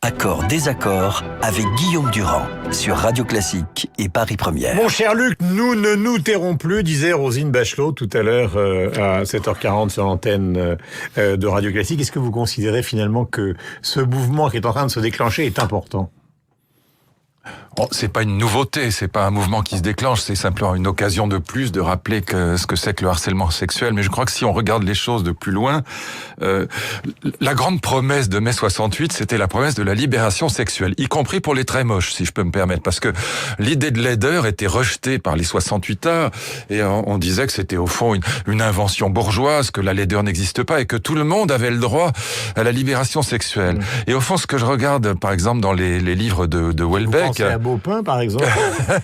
Accord, désaccord avec Guillaume Durand sur Radio Classique et Paris Première. Mon cher Luc, nous ne nous tairons plus, disait Roselyne Bachelot tout à l'heure à 7h40 sur l'antenne de Radio Classique. Est-ce que vous considérez finalement que ce mouvement qui est en train de se déclencher est important ? Bon, c'est pas une nouveauté, c'est pas un mouvement qui se déclenche, c'est simplement une occasion de plus de rappeler ce que c'est que le harcèlement sexuel. Mais je crois que si on regarde les choses de plus loin, la grande promesse de mai 68, c'était la promesse de la libération sexuelle, y compris pour les très moches, si je peux me permettre, parce que l'idée de laideur était rejetée par les 68ards, et on disait que c'était au fond une invention bourgeoise, que la laideur n'existe pas, et que tout le monde avait le droit à la libération sexuelle. Et au fond, ce que je regarde, par exemple, dans les livres de Houellebecq, Beaupin, par exemple,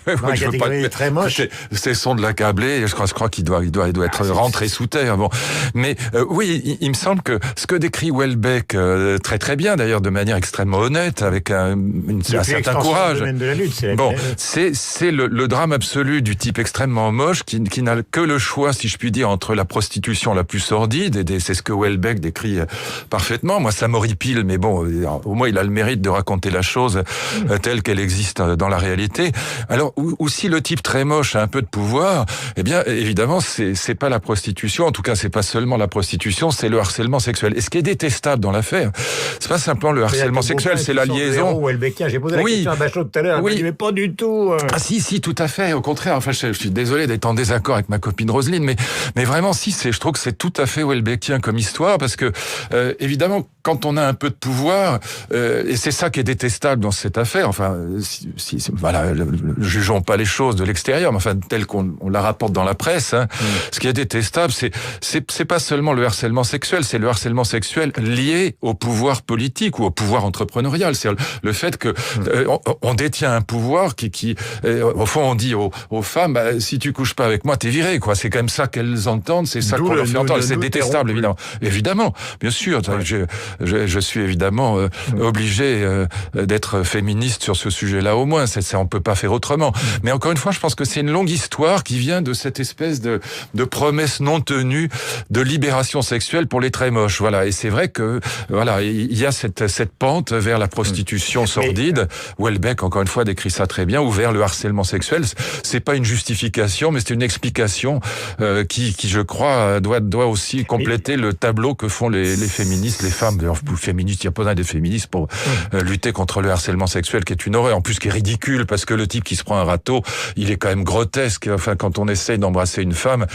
dans la catégorie très moche. Cessons de l'accabler. Je crois qu'il doit être rentré sous terre. Bon, mais oui, il me semble que ce que décrit Houellebecq très très bien, d'ailleurs, de manière extrêmement honnête, avec un certain courage. De la lutte, c'est le drame absolu du type extrêmement moche qui n'a que le choix, si je puis dire, entre la prostitution la plus sordide, et c'est ce que Houellebecq décrit parfaitement. Moi, ça m'horripile, mais bon, au moins il a le mérite de raconter la chose telle qu'elle existe dans la réalité. Alors, ou si le type très moche a un peu de pouvoir, eh bien, évidemment, c'est pas la prostitution. En tout cas, c'est pas seulement la prostitution, c'est le harcèlement sexuel. Et ce qui est détestable dans l'affaire, c'est pas simplement le harcèlement sexuel, c'est la liaison. J'ai posé la question à Bachelot tout à l'heure. Oui. Elle m'a dit, mais pas du tout. Ah si, tout à fait. Au contraire, enfin, je suis désolé d'être en désaccord avec ma copine Roselyne, mais vraiment, je trouve que c'est tout à fait Houellebecqien comme histoire, parce que, évidemment, quand on a un peu de pouvoir, et c'est ça qui est détestable dans cette affaire, enfin, voilà, jugeons pas les choses de l'extérieur, mais enfin, tel qu'on la rapporte dans la presse, hein. Ce qui est détestable, c'est pas seulement le harcèlement sexuel, c'est le harcèlement sexuel lié au pouvoir politique ou au pouvoir entrepreneurial. C'est le fait que on détient un pouvoir qui au fond, on dit aux femmes, bah, si tu couches pas avec moi, t'es viré, quoi. C'est quand même ça qu'elles entendent, c'est ça qu'on leur fait entendre. C'est détestable, évidemment, bien sûr. Ouais. Je suis évidemment obligé d'être féministe sur ce sujet-là, au moins. On peut pas faire autrement. Mais encore une fois, je pense que c'est une longue histoire qui vient de cette espèce de promesse non tenue de libération sexuelle pour les très moches. Voilà. Et c'est vrai que, voilà, il y a cette pente vers la prostitution sordide. Houellebecq, encore une fois, décrit ça très bien, ou vers le harcèlement sexuel. C'est pas une justification, mais c'est une explication, qui, je crois, doit aussi compléter le tableau que font les féministes, les femmes. D'ailleurs, féministes, il n'y a pas besoin des féministes pour lutter contre le harcèlement sexuel, qui est une horreur. En plus, qui est ridicule, parce que le type qui se prend un râteau, il est quand même grotesque. Enfin, quand on essaye d'embrasser une femme,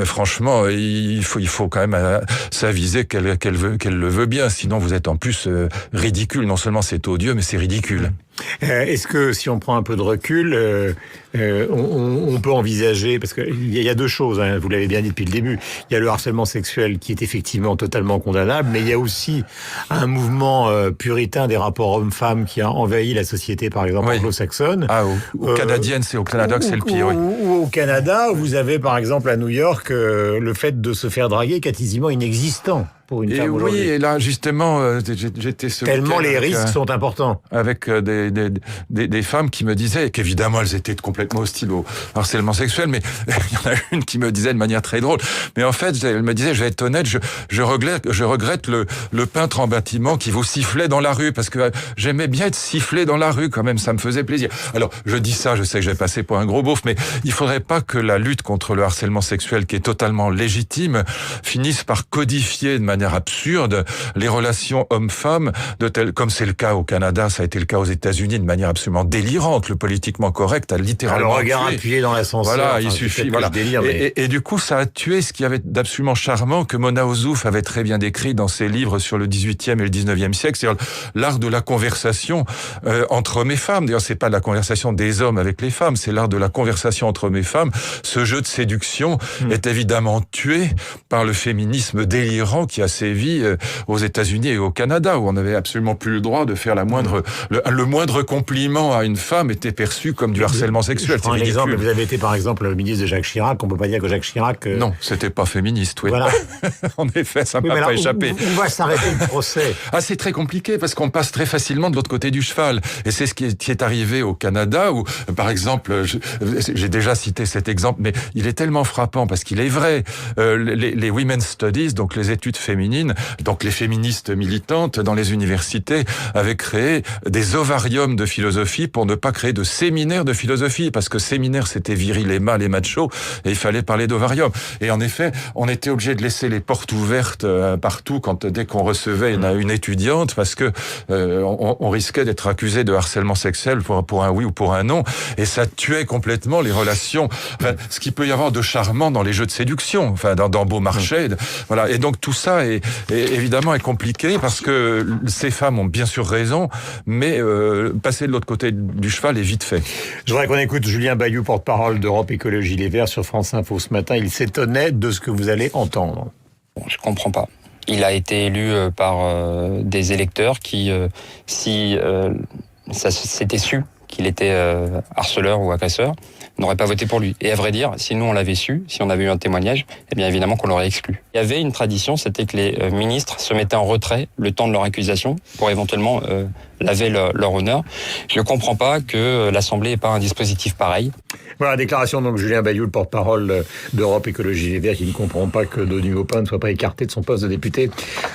franchement, il faut quand même s'aviser qu'elle le veut bien. Sinon, vous êtes en plus ridicule. Non seulement c'est odieux, mais c'est ridicule. Est-ce que, si on prend un peu de recul, on peut envisager, parce qu'il y a deux choses, hein, vous l'avez bien dit depuis le début, il y a le harcèlement sexuel qui est effectivement totalement condamnable, mais il y a aussi un mouvement puritain des rapports hommes-femmes qui a envahi la société, par exemple, anglo-saxonne. Ah, ou canadienne, c'est au Canada que c'est le pire, oui. Ou au Canada, où vous avez, par exemple, à New York, le fait de se faire draguer quasiment inexistant. Pour une femme aujourd'hui. Oui, et là, justement, j'étais tellement les risques sont importants. Avec des femmes qui me disaient qu'évidemment, elles étaient complètement hostiles au harcèlement sexuel, mais il y en a une qui me disait de manière très drôle. Mais en fait, elle me disait, je vais être honnête, je regrette le peintre en bâtiment qui vous sifflait dans la rue, parce que j'aimais bien être sifflé dans la rue, quand même, ça me faisait plaisir. Alors, je dis ça, je sais que je vais passer pour un gros beauf, mais il faudrait pas que la lutte contre le harcèlement sexuel, qui est totalement légitime, finisse par codifier de manière absurde les relations hommes-femmes, comme c'est le cas au Canada, ça a été le cas aux États-Unis de manière absolument délirante. Le politiquement correct a littéralement le regard appuyé dans l'ascenseur. Voilà, il suffit. Voilà. Délire, et du coup, ça a tué ce qu'il y avait d'absolument charmant que Mona Ozouf avait très bien décrit dans ses livres sur le 18e et le 19e siècle, c'est-à-dire l'art de la conversation entre hommes et femmes. D'ailleurs, c'est pas la conversation des hommes avec les femmes, c'est l'art de la conversation entre hommes et femmes. Ce jeu de séduction est évidemment tué par le féminisme délirant qui a sévi aux États-Unis et au Canada, où on n'avait absolument plus le droit de faire le moindre compliment à une femme était perçu comme du harcèlement sexuel. Je prends un exemple. Vous avez été, par exemple, le ministre de Jacques Chirac. On peut pas dire que Jacques Chirac... Non, c'était pas féministe, oui. Voilà. En effet, ça m'a pas échappé. Où va s'arrêter le procès? Ah, c'est très compliqué, parce qu'on passe très facilement de l'autre côté du cheval. Et c'est ce qui est arrivé au Canada, où, par exemple, j'ai déjà cité cet exemple, mais il est tellement frappant, parce qu'il est vrai, les Women's Studies, donc les études féminines, féminine. Donc les féministes militantes dans les universités avaient créé des ovariums de philosophie pour ne pas créer de séminaire de philosophie, parce que séminaire c'était viril et mâle et macho, et il fallait parler d'ovarium. Et en effet, on était obligé de laisser les portes ouvertes partout dès qu'on recevait une étudiante, parce que on risquait d'être accusé de harcèlement sexuel pour un oui ou pour un non, et ça tuait complètement les relations. Enfin, ce qu'il peut y avoir de charmant dans les jeux de séduction, enfin dans Beaumarchais, voilà. Et donc tout ça est évidemment compliqué, parce que ces femmes ont bien sûr raison, mais passer de l'autre côté du cheval est vite fait. Je voudrais qu'on écoute Julien Bayou, porte-parole d'Europe Écologie Les Verts sur France Info ce matin. Il s'étonnait de ce que vous allez entendre. Bon, je comprends pas. Il a été élu par des électeurs qui, si ça s'était su qu'il était harceleur ou agresseur, n'aurait pas voté pour lui. Et à vrai dire, si nous on l'avait su, si on avait eu un témoignage, eh bien évidemment qu'on l'aurait exclu. Il y avait une tradition, c'était que les ministres se mettaient en retrait le temps de leur accusation pour éventuellement laver leur honneur. Je ne comprends pas que l'Assemblée n'ait pas un dispositif pareil. Voilà, déclaration donc Julien Bayou, le porte-parole d'Europe Écologie Les Verts, qui ne comprend pas que Denis Baupin ne soit pas écarté de son poste de député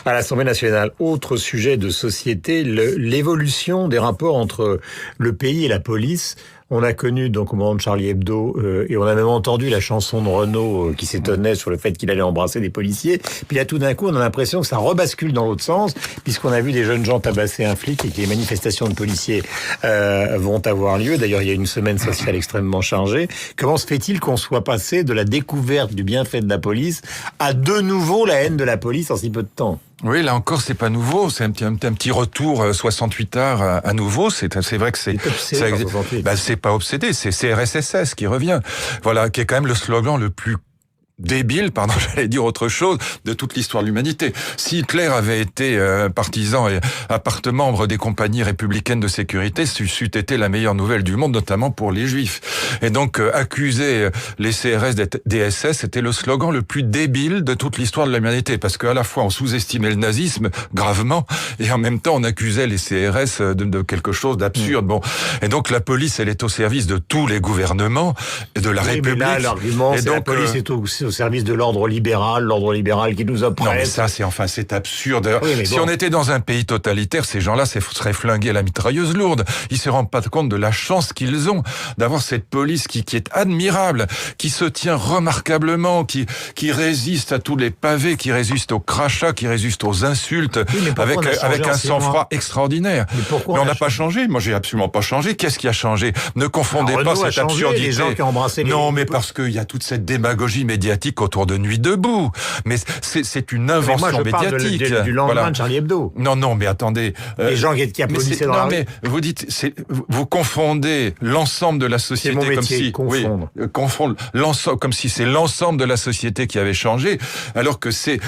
à l'Assemblée nationale. Autre sujet de société, l'évolution des rapports entre le pays et la police. On a connu donc au moment de Charlie Hebdo, et on a même entendu la chanson de Renaud qui s'étonnait sur le fait qu'il allait embrasser des policiers. Puis là, tout d'un coup, on a l'impression que ça rebascule dans l'autre sens, puisqu'on a vu des jeunes gens tabasser un flic et que les manifestations de policiers vont avoir lieu. D'ailleurs, il y a une semaine sociale extrêmement chargée. Comment se fait-il qu'on soit passé de la découverte du bienfait de la police à de nouveau la haine de la police en si peu de temps ? Oui, là encore, c'est pas nouveau. C'est un petit retour 68 heures à nouveau. C'est vrai que c'est pas obsédé. C'est CRSSS qui revient. Voilà, qui est quand même le slogan le plus débile, pardon, j'allais dire autre chose, de toute l'histoire de l'humanité. Si Hitler avait été partisan et membre des compagnies républicaines de sécurité, c'eût été la meilleure nouvelle du monde, notamment pour les Juifs. Et donc, accuser les CRS des SS, c'était le slogan le plus débile de toute l'histoire de l'humanité, parce qu'à la fois, on sous-estimait le nazisme gravement, et en même temps, on accusait les CRS de quelque chose d'absurde. Bon. Et donc, la police, elle est au service de tous les gouvernements et de la République. Mais là, l'argument, c'est la police est au service de l'ordre libéral qui nous oppresse. Non, mais ça, c'est absurde. Oui, si on était dans un pays totalitaire, ces gens-là seraient flingués à la mitrailleuse lourde. Ils se rendent pas compte de la chance qu'ils ont d'avoir cette police qui est admirable, qui se tient remarquablement, qui résiste à tous les pavés, qui résiste aux crachats, qui résiste aux insultes, avec un sang-froid extraordinaire. Mais on n'a pas changé. Moi, j'ai absolument pas changé. Qu'est-ce qui a changé? Ne confondez pas cette absurdité. Les gens qui ont embrassé mais parce qu'il y a toute cette démagogie médiatique autour de Nuit debout. Mais c'est une invention médiatique. Du lendemain de Charlie Hebdo. Non, mais attendez. Les gens qui applaudissaient dans la rue. Mais vous dites, vous confondez l'ensemble de la société confondre l'ensemble, comme si c'est l'ensemble de la société qui avait changé, alors que c'est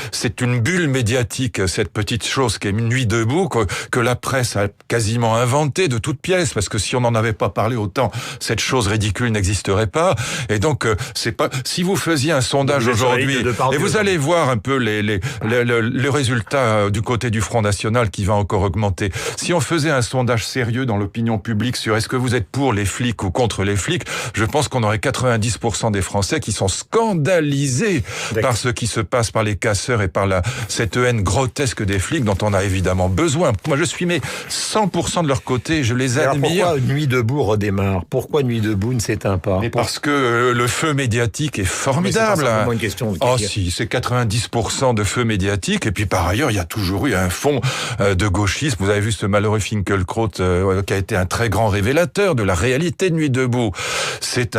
une bulle médiatique, cette petite chose qui est Nuit debout, que la presse a quasiment inventé de toutes pièces, parce que si on n'en avait pas parlé autant, cette chose ridicule n'existerait pas. Et donc, c'est pas, si vous faisiez un sondage aujourd'hui, et vous allez voir un peu les résultats du côté du Front National qui va encore augmenter. Si on faisait un sondage sérieux dans l'opinion publique sur est-ce que vous êtes pour les flics ou contre les flics, je pense qu'on aurait 90% des Français qui sont scandalisés par ce qui se passe, par les casseurs et par cette haine grotesque des flics dont on a évidemment besoin. Moi, je suis 100% de leur côté, je les admire. Pourquoi Nuit debout redémarre? Pourquoi Nuit debout ne s'éteint pas? Parce que le feu médiatique est formidable. C'est une question de si, c'est 90% de feu médiatique, et puis par ailleurs, il y a toujours eu un fond de gauchisme. Vous avez vu ce malheureux Finkielkraut qui a été un très grand révélateur de la réalité de Nuit debout. C'est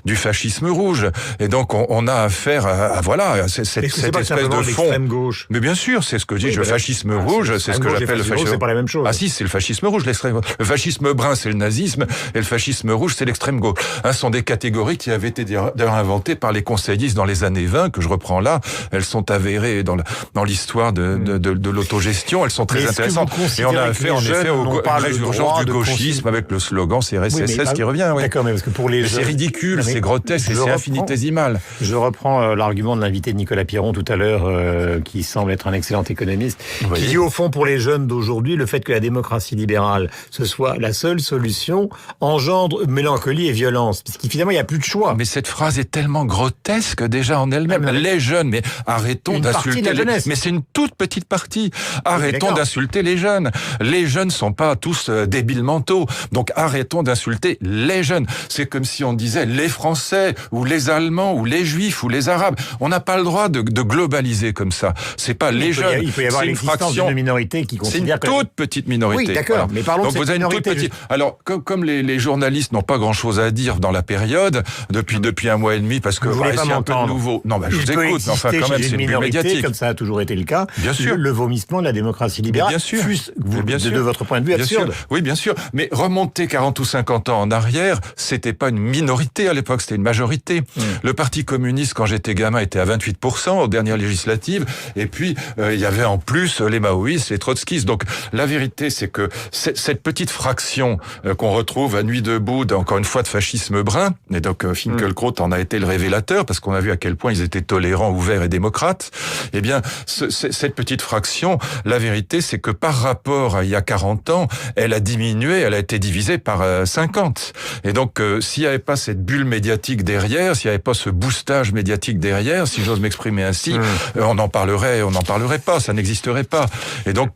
du fascisme rouge. Et donc, on a affaire à cette espèce de fond. Gauche. Mais bien sûr, c'est ce que dit le fascisme rouge, c'est ce que j'appelle le fascisme. C'est pas la même chose. Ah si, c'est le fascisme rouge, l'extrême. Le fascisme brun, c'est le nazisme, et le fascisme rouge, c'est l'extrême gauche. Ce sont des catégories qui avaient été d'ailleurs inventées par les conseillistes dans les années 20, que je reprends là. Elles sont avérées dans l'histoire de l'autogestion. Elles sont très intéressantes. Et on a affaire en effet aux résurgences du gauchisme avec le slogan CRSSS qui revient. Oui. D'accord, mais parce que pour les c'est ridicule, c'est grotesque, c'est infinitésimal. Je reprends l'argument de l'invité de Nicolas Piron tout à l'heure, qui semble être un excellent économiste, qui dit au fond pour les jeunes d'aujourd'hui, le fait que la démocratie libérale ce soit la seule solution engendre mélancolie et violence, puisqu'évidemment il n'y a plus de choix. Mais cette phrase phrase est tellement grotesque déjà en elle-même. Les jeunes, mais arrêtons d'insulter les jeunes. Mais c'est une toute petite partie. Arrêtons d'insulter les jeunes. Les jeunes sont pas tous débiles mentaux. Donc arrêtons d'insulter les jeunes. C'est comme si on disait les Français, ou les Allemands, ou les Juifs, ou les Arabes. On n'a pas le droit de globaliser comme ça. C'est pas les jeunes. Il peut y avoir l'existence d'une minorité qui considère que... C'est une toute petite minorité. Oui, d'accord. Voilà. Mais parlons donc de cette minorité. Toute petite... Alors, comme les journalistes n'ont pas grand-chose à dire dans la période, depuis un mois et demi, parce que c'est un peu de nouveau. Non, je vous écoute, mais enfin, quand même, c'est une bulle médiatique. Comme ça a toujours été le cas. Bien sûr. Le vomissement de la démocratie libérale. Bien sûr. De votre point de vue, absurde. Oui, bien sûr. Mais remonter 40 ou 50 ans en arrière, c'était pas une minorité à l'époque, c'était une majorité. Le Parti communiste, quand j'étais gamin, était à 28% aux dernières législatives. Et puis, il y avait en plus les maoïstes, les trotskistes. Donc, la vérité, c'est que cette petite fraction qu'on retrouve à Nuit debout, encore une fois, de fascisme brun, et donc Finkielkraut en a été le révélateur, parce qu'on a vu à quel point ils étaient tolérants, ouverts et démocrates. Eh bien, cette petite fraction, la vérité, c'est que par rapport à il y a 40 ans, elle a diminué, elle a été divisée par 50. Et donc, s'il n'y avait pas cette bulle médiatique derrière, s'il n'y avait pas ce boostage médiatique derrière, si j'ose m'exprimer ainsi, on n'en parlerait pas, ça n'existerait pas. Et donc,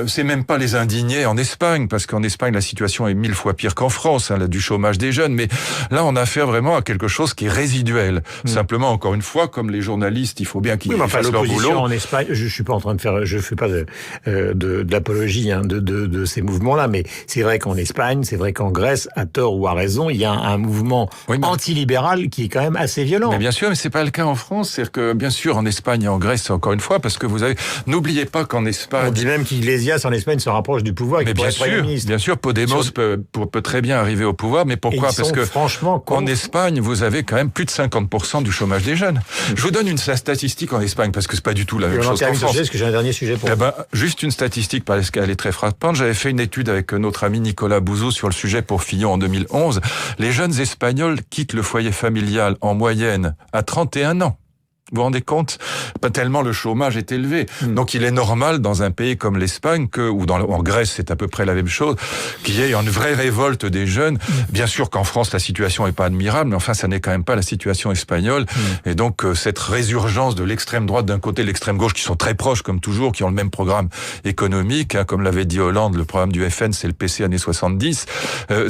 c'est même pas les indignés en Espagne, parce qu'en Espagne, la situation est 1000 fois pire qu'en France, du chômage des jeunes. Mais là, on a affaire vraiment à quelque chose qui est résiduel. Simplement, encore une fois, comme les journalistes, il faut bien qu'ils fassent leur boulot. En Espagne, je suis pas en train de faire, je fais pas de l'apologie de ces mouvements-là, mais c'est vrai qu'en Espagne, c'est vrai qu'en Grèce, à tort ou à raison, il y a un mouvement antilibéral qui est quand même assez violent. Mais bien sûr, mais c'est pas le cas en France. C'est-à-dire que, bien sûr, en Espagne et en Grèce, encore une fois, parce que n'oubliez pas qu'en Espagne... On dit même qu'Iglesias, en Espagne, se rapproche du pouvoir. Mais bien sûr, Podemos peut très bien arriver au pouvoir, mais pourquoi? Parce que, franchement, en Espagne, vous avez quand même plus de 50% du chômage des jeunes. Je vous donne une statistique en Espagne, parce que c'est pas du tout la même chose qu'en France. Parce que j'ai un dernier sujet pour vous. Juste une statistique, parce qu'elle est très frappante. J'avais fait une étude avec notre ami Nicolas Bouzou sur le sujet pour Fillon en 2011. Les jeunes Espagnols quittent le foyer familial en moyenne à 31 ans. Vous vous rendez compte? Pas tellement le chômage est élevé. Donc il est normal dans un pays comme l'Espagne en Grèce c'est à peu près la même chose, qu'il y ait une vraie révolte des jeunes. Bien sûr qu'en France la situation est pas admirable, mais enfin ça n'est quand même pas la situation espagnole. Et donc cette résurgence de l'extrême droite d'un côté, l'extrême gauche qui sont très proches comme toujours, qui ont le même programme économique, comme l'avait dit Hollande, le programme du FN c'est le PC années 70.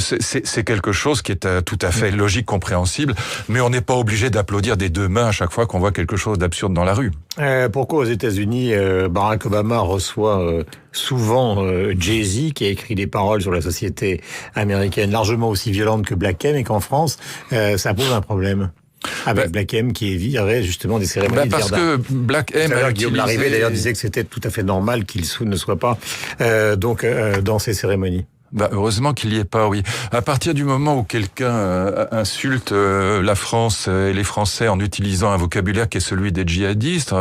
C'est quelque chose qui est tout à fait logique, compréhensible, mais on n'est pas obligé d'applaudir des deux mains à chaque fois qu'on voit quelque chose d'absurde dans la rue. Pourquoi aux États-Unis, Barack Obama reçoit souvent Jay-Z, qui a écrit des paroles sur la société américaine largement aussi violentes que Black M, et qu'en France, ça pose un problème avec Black M qui est viré justement des cérémonies de parce que Black M Guillaume Larrivé d'ailleurs disait que c'était tout à fait normal qu'il ne soit pas dans ces cérémonies. Heureusement qu'il y est pas, oui. À partir du moment où quelqu'un insulte la France et les Français en utilisant un vocabulaire qui est celui des djihadistes,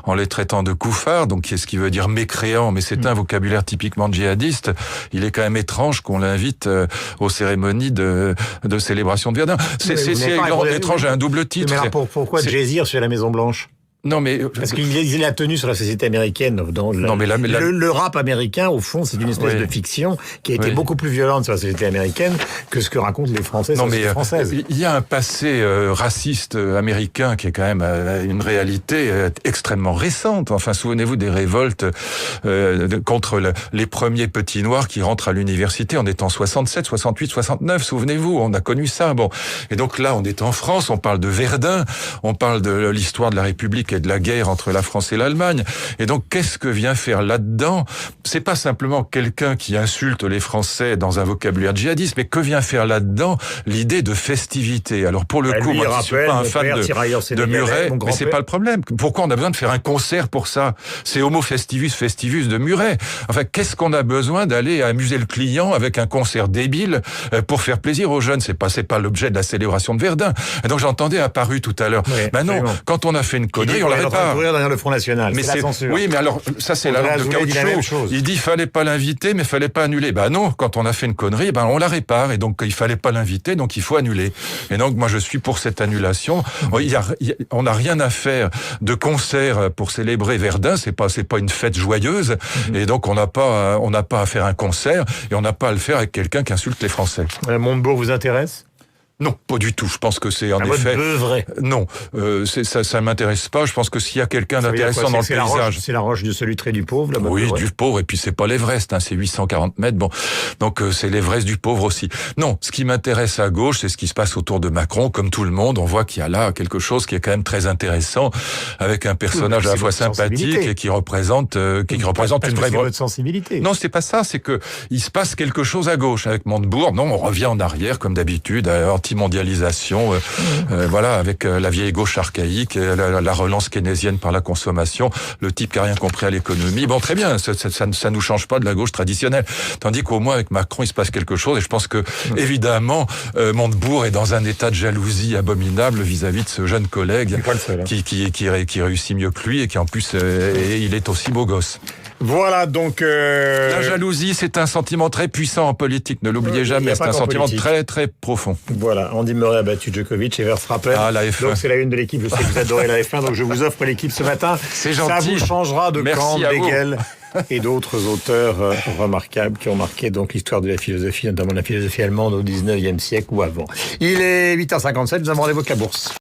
en les traitant de koufars, donc ce qui veut dire mécréant, mais c'est un vocabulaire typiquement djihadiste, il est quand même étrange qu'on l'invite aux cérémonies de célébration de Verdun. C'est étrange à un double titre. Mais alors pourquoi Jay-Z sur la Maison Blanche? Non, mais parce qu'il a tenu sur la société américaine. Le rap américain, au fond, c'est une espèce de fiction qui a été beaucoup plus violente sur la société américaine que ce que racontent les Français sur la société française. Il y a un passé raciste américain qui est quand même une réalité extrêmement récente. Enfin, souvenez-vous des révoltes contre les premiers petits noirs qui rentrent à l'université en étant 67, 68, 69. Souvenez-vous, on a connu ça. Bon, et donc là, on est en France, on parle de Verdun, on parle de l'histoire de la République et de la guerre entre la France et l'Allemagne. Et donc, qu'est-ce que vient faire là-dedans? C'est pas simplement quelqu'un qui insulte les Français dans un vocabulaire djihadiste, mais que vient faire là-dedans l'idée de festivité? Alors, pour le coup, moi, je suis pas un fan de Muret, mais c'est pas le problème. Pourquoi on a besoin de faire un concert pour ça? C'est Homo festivus festivus de Muret. Enfin, qu'est-ce qu'on a besoin d'aller amuser le client avec un concert débile pour faire plaisir aux jeunes? C'est pas l'objet de la célébration de Verdun. Et donc, j'entendais apparu tout à l'heure. Non, quand on a fait une connerie, on la répare. Derrière le Front National. Mais c'est la censure. Oui, mais alors, ça, c'est la lampe de caoutchouc. Il dit, fallait pas l'inviter, mais fallait pas annuler. Non, quand on a fait une connerie, on la répare. Et donc, il fallait pas l'inviter, donc il faut annuler. Et donc, moi, je suis pour cette annulation. On n'a rien à faire de concert pour célébrer Verdun. C'est pas une fête joyeuse. Et donc, on n'a pas à faire un concert et on n'a pas à le faire avec quelqu'un qui insulte les Français. Montebourg vous intéresse? Non, pas du tout. Je pense que c'est en Un effet... mode beurré. Non, ça m'intéresse pas. Je pense que s'il y a quelqu'un Ça veut dire d'intéressant quoi? dans le C'est la paysage... C'est la roche de Solutré du pauvre, là-bas. Oui, du pauvre, et puis c'est pas l'Everest, hein, c'est 840 mètres, bon, donc c'est l'Everest du pauvre aussi. Non, ce qui m'intéresse à gauche, c'est ce qui se passe autour de Macron, comme tout le monde, on voit qu'il y a là quelque chose qui est quand même très intéressant, avec un personnage à la fois sympathique et qui représente une vraie... C'est votre sensibilité. Non, c'est pas ça, c'est que il se passe quelque chose à gauche avec Montebourg. Non, on revient en arrière, comme d'habitude, anti-mondialisation, voilà, avec la vieille gauche archaïque, la relance keynésienne par la consommation, le type qui a rien compris à l'économie. Bon, très bien, ça nous change pas de la gauche traditionnelle. Tandis qu'au moins avec Macron, il se passe quelque chose, et je pense que, évidemment, Montebourg est dans un état de jalousie abominable vis-à-vis de ce jeune collègue qui réussit mieux que lui, et qui en plus, il est aussi beau gosse. Voilà, donc... La jalousie, c'est un sentiment très puissant en politique, ne l'oubliez jamais, c'est un sentiment très très profond. Voilà, Andy Murray a battu Djokovic et Verstappen. Ah, la F1. Donc c'est la une de l'équipe, je sais que vous adorez la F1, donc je vous offre l'équipe ce matin. C'est gentil. Ça vous changera de Merci Kant, à vous. Hegel et d'autres auteurs remarquables qui ont marqué donc l'histoire de la philosophie, notamment la philosophie allemande au 19e siècle ou avant. Il est 8h57, nous avons rendez-vous avec la bourse.